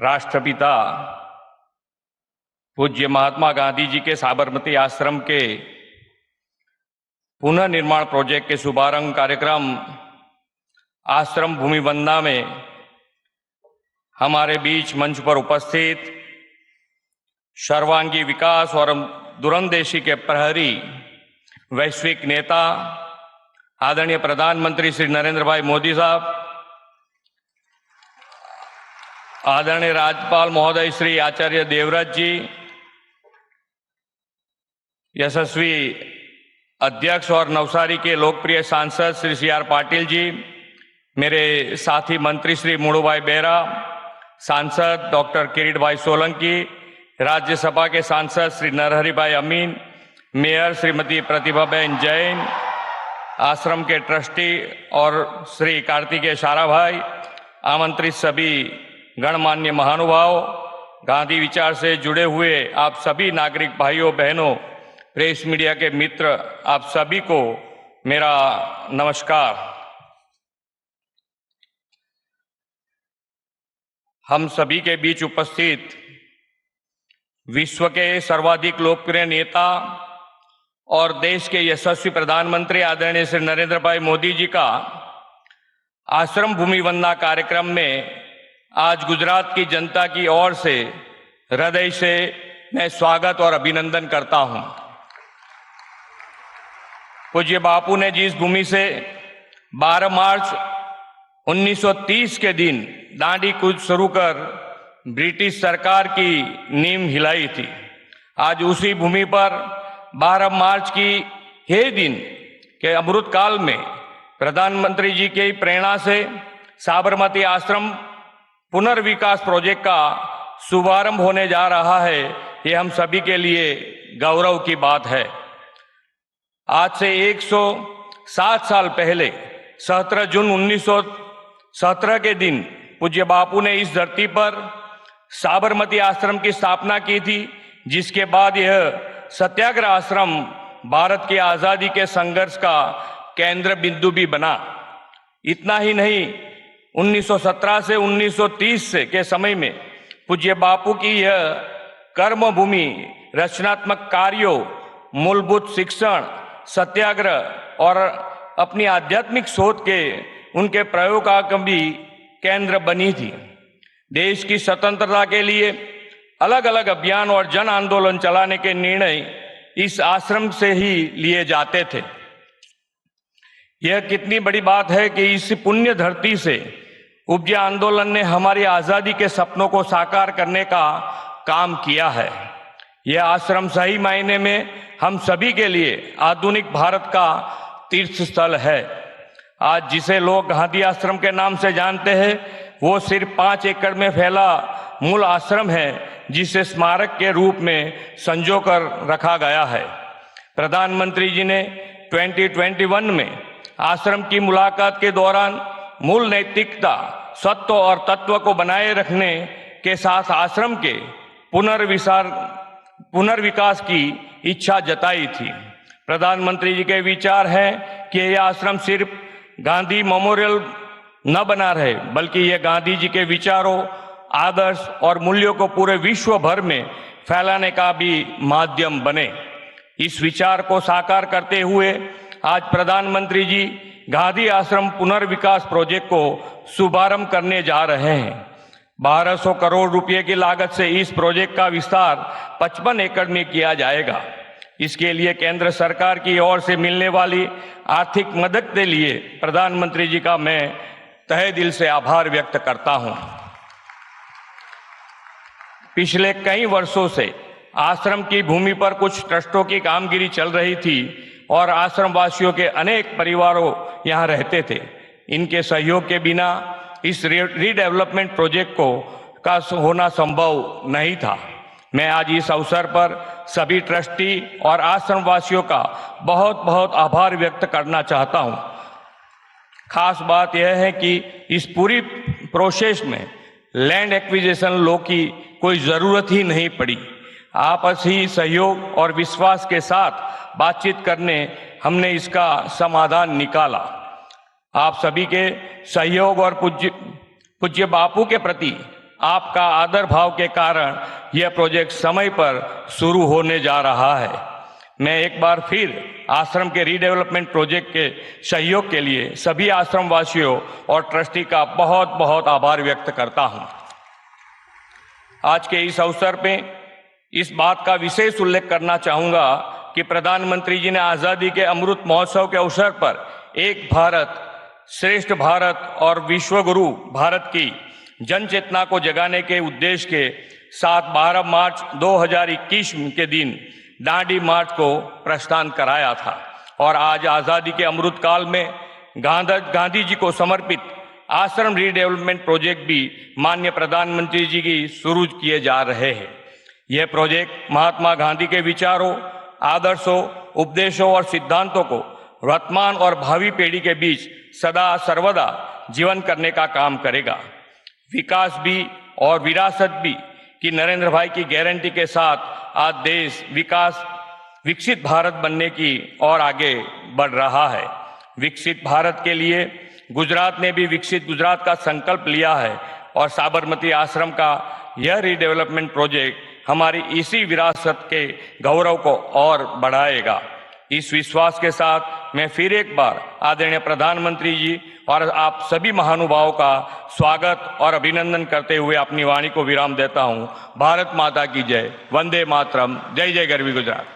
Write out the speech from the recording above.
राष्ट्रपिता पूज्य महात्मा गांधी जी के साबरमती आश्रम के पुनर्निर्माण प्रोजेक्ट के शुभारंभ कार्यक्रम आश्रम भूमि वंदना में हमारे बीच मंच पर उपस्थित सर्वांगी विकास और दूरंदेशी के प्रहरी वैश्विक नेता आदरणीय प्रधानमंत्री श्री नरेंद्र भाई मोदी साहब, आदरणीय राज्यपाल महोदय श्री आचार्य देवव्रत जी, यशस्वी अध्यक्ष और नवसारी के लोकप्रिय सांसद श्री सी.आर. पाटिल जी, मेरे साथी मंत्री श्री मुड़ूभाई बेरा, सांसद डॉक्टर किरीट भाई सोलंकी, राज्यसभा के सांसद श्री नरहरि भाई अमीन, मेयर श्रीमती प्रतिभाबेन जैन, आश्रम के ट्रस्टी और श्री कार्तिकेय साराभाई, आमंत्रित सभी गणमान्य महानुभाव, गांधी विचार से जुड़े हुए आप सभी नागरिक भाइयों बहनों, प्रेस मीडिया के मित्र, आप सभी को मेरा नमस्कार। हम सभी के बीच उपस्थित विश्व के सर्वाधिक लोकप्रिय नेता और देश के यशस्वी प्रधानमंत्री आदरणीय श्री नरेंद्र भाई मोदी जी का आश्रम भूमि वंदना कार्यक्रम में आज गुजरात की जनता की ओर से हृदय से मैं स्वागत और अभिनंदन करता हूं। पूज्य बापू ने जिस भूमि से 12 मार्च 1930 के दिन दांडी कूच शुरू कर ब्रिटिश सरकार की नींव हिलाई थी, आज उसी भूमि पर 12 मार्च की हे दिन के अमृत काल में प्रधानमंत्री जी की प्रेरणा से साबरमती आश्रम पुनर्विकास प्रोजेक्ट का शुभारंभ होने जा रहा है। ये हम सभी के लिए गौरव की बात है। आज से 107 साल पहले 17 जून 1917 के दिन पूज्य बापू ने इस धरती पर साबरमती आश्रम की स्थापना की थी, जिसके बाद यह सत्याग्रह आश्रम भारत की आजादी के संघर्ष का केंद्र बिंदु भी बना। इतना ही नहीं, 1917 से 1930 के समय में पूज्य बापू की यह कर्म भूमि रचनात्मक कार्यों, मूलभूत शिक्षण, सत्याग्रह और अपनी आध्यात्मिक सोच के उनके प्रयोग का भी केंद्र बनी थी। देश की स्वतंत्रता के लिए अलग अलग अभियान और जन आंदोलन चलाने के निर्णय इस आश्रम से ही लिए जाते थे। यह कितनी बड़ी बात है कि इस पुण्य धरती से उपजे आंदोलन ने हमारी आजादी के सपनों को साकार करने का काम किया है। यह आश्रम सही मायने में हम सभी के लिए आधुनिक भारत का तीर्थ स्थल है। आज जिसे लोग गांधी आश्रम के नाम से जानते हैं, वो सिर्फ 5 एकड़ में फैला मूल आश्रम है, जिसे स्मारक के रूप में संजो कर रखा गया है। प्रधानमंत्री जी ने 2021 में आश्रम की मुलाकात के दौरान मूल नैतिकता, सत्व और तत्व को बनाए रखने के साथ आश्रम के पुनर्विकास की इच्छा जताई थी। प्रधानमंत्री जी के विचार है कि यह आश्रम सिर्फ गांधी मेमोरियल न बना रहे, बल्कि यह गांधी जी के विचारों, आदर्श और मूल्यों को पूरे विश्व भर में फैलाने का भी माध्यम बने। इस विचार को साकार करते हुए आज प्रधानमंत्री जी गांधी आश्रम पुनर्विकास प्रोजेक्ट को शुभारंभ करने जा रहे हैं। 1200 करोड़ रुपए की लागत से इस प्रोजेक्ट का विस्तार 55 एकड़ में किया जाएगा। इसके लिए केंद्र सरकार की ओर से मिलने वाली आर्थिक मदद के लिए प्रधानमंत्री जी का मैं तहे दिल से आभार व्यक्त करता हूं। पिछले कई वर्षों से आश्रम की भूमि पर कुछ ट्रस्टों की कामगिरी चल रही थी और आश्रम वासियों के अनेक परिवारों यहां रहते थे। इनके सहयोग के बिना इस रीडेवलपमेंट प्रोजेक्ट का होना संभव नहीं था। मैं आज इस अवसर पर सभी ट्रस्टी और आश्रम वासियों का बहुत बहुत आभार व्यक्त करना चाहता हूं। खास बात यह है कि इस पूरी प्रोसेस में लैंड एक्विजिशन लॉ की कोई जरूरत ही नहीं पड़ी। आपसी सहयोग और विश्वास के साथ बातचीत करने हमने इसका समाधान निकाला। आप सभी के सहयोग और पूज्य बापू के प्रति आपका आदर भाव के कारण यह प्रोजेक्ट समय पर शुरू होने जा रहा है। मैं एक बार फिर आश्रम के रीडेवलपमेंट प्रोजेक्ट के सहयोग के लिए सभी आश्रम वासियों और ट्रस्टी का बहुत बहुत आभार व्यक्त करता हूं। आज के इस अवसर पे इस बात का विशेष उल्लेख करना चाहूंगा कि प्रधानमंत्री जी ने आजादी के अमृत महोत्सव के अवसर पर एक भारत श्रेष्ठ भारत और विश्व गुरु भारत की जन चेतना को जगाने के उद्देश्य के साथ 12 मार्च 2021 के दिन दांडी मार्च को प्रस्थान कराया था और आज आजादी के अमृत काल में गांधी जी को समर्पित आश्रम रीडेवलपमेंट प्रोजेक्ट भी माननीय प्रधानमंत्री जी की शुरू किए जा रहे हैं। यह प्रोजेक्ट महात्मा गांधी के विचारों, आदर्शों, उपदेशों और सिद्धांतों को वर्तमान और भावी पीढ़ी के बीच सदा सर्वदा जीवन करने का काम करेगा। विकास भी और विरासत भी कि नरेंद्र भाई की गारंटी के साथ आज देश विकसित भारत बनने की ओर आगे बढ़ रहा है। विकसित भारत के लिए गुजरात ने भी विकसित गुजरात का संकल्प लिया है और साबरमती आश्रम का यह रीडेवलपमेंट प्रोजेक्ट हमारी इसी विरासत के गौरव को और बढ़ाएगा। इस विश्वास के साथ मैं फिर एक बार आदरणीय प्रधानमंत्री जी और आप सभी महानुभावों का स्वागत और अभिनंदन करते हुए अपनी वाणी को विराम देता हूं। भारत माता की जय। वंदे मातरम। जय जय गरवी गुजरात।